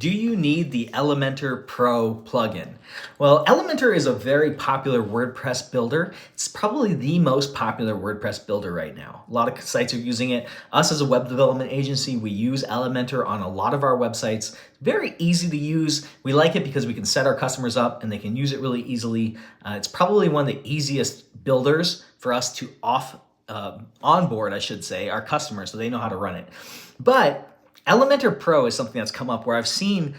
Do you need the Elementor Pro plugin? Well, Elementor is a very popular WordPress builder. It's probably the most popular WordPress builder right now. A lot of sites are using it. Us as a web development agency, we use Elementor on a lot of our websites. Very easy to use. We like it because we can set our customers up and they can use it really easily. It's probably one of the easiest builders for us to onboard, I should say, our customers so they know how to run it. But Elementor Pro is something that's come up where I've seen,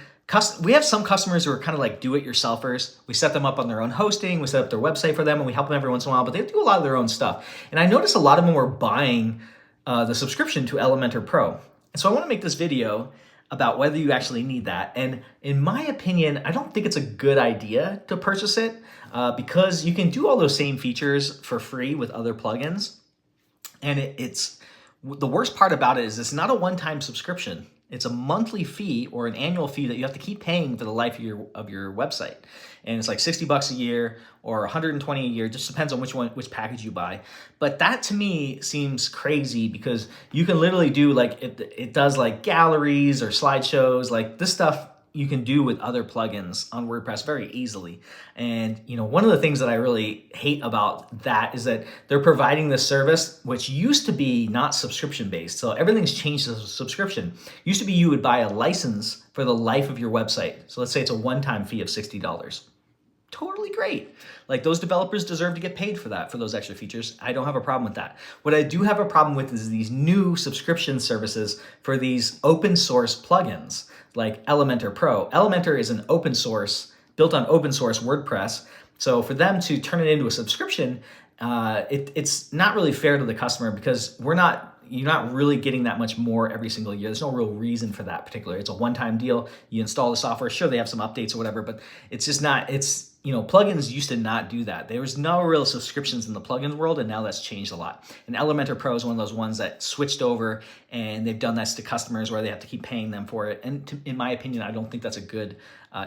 we have some customers who are kind of like do-it-yourselfers. We set them up on their own hosting, we set up their website for them, and we help them every once in a while, but they do a lot of their own stuff. And I noticed a lot of them were buying the subscription to Elementor Pro. And so I want to make this video about whether you actually need that. And in my opinion, I don't think it's a good idea to purchase it because you can do all those same features for free with other plugins. And the worst part about it is it's not a one-time subscription. It's a monthly fee or an annual fee that you have to keep paying for the life of your website. And it's like $60 a year or $120 a year, just depends on which package you buy. But that to me seems crazy because you can literally do like, it does like galleries or slideshows, like this stuff you can do with other plugins on WordPress very easily. And one of the things that I really hate about that is that they're providing this service, which used to be not subscription based. So everything's changed to subscription. Used to be you would buy a license for the life of your website. So let's say it's a one-time fee of $60. Totally great. Like those developers deserve to get paid for that, for those extra features. I don't have a problem with that. What I do have a problem with is these new subscription services for these open source plugins like Elementor Pro. Elementor is an open source, built on open source WordPress. So for them to turn it into a subscription, it's not really fair to the customer because you're not really getting that much more every single year. There's no real reason for that particular. It's a one-time deal. You install the software. Sure, they have some updates or whatever, but it's just not, plugins used to not do that. There was no real subscriptions in the plugins world, and now that's changed a lot. And Elementor Pro is one of those ones that switched over, and they've done this to customers where they have to keep paying them for it. And in my opinion, I don't think that's a good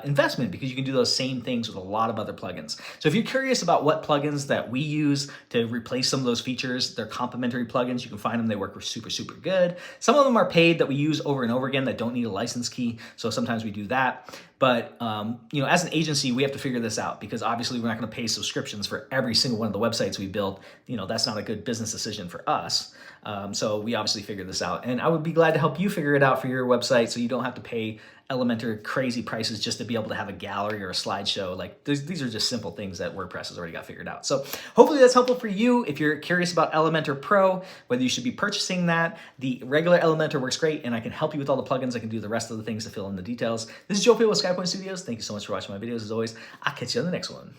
investment because you can do those same things with a lot of other plugins. So if you're curious about what plugins that we use to replace some of those features, they're complementary plugins. You can find them. They work super, super good. Some of them are paid that we use over and over again that don't need a license key. So sometimes we do that. But as an agency, we have to figure this out because obviously we're not going to pay subscriptions for every single one of the websites we build. That's not a good business decision for us. So we obviously figure this out. And I would be glad to help you figure it out for your website so you don't have to pay Elementor crazy prices just to be able to have a gallery or a slideshow. Like these are just simple things that WordPress has already got figured out. So hopefully that's helpful for you. If you're curious about Elementor Pro, whether you should be purchasing that, the regular Elementor works great and I can help you with all the plugins. I can do the rest of the things to fill in the details. This is Joe Field with SkyPoint Studios. Thank you so much for watching my videos. As always, I'll catch you on the next one.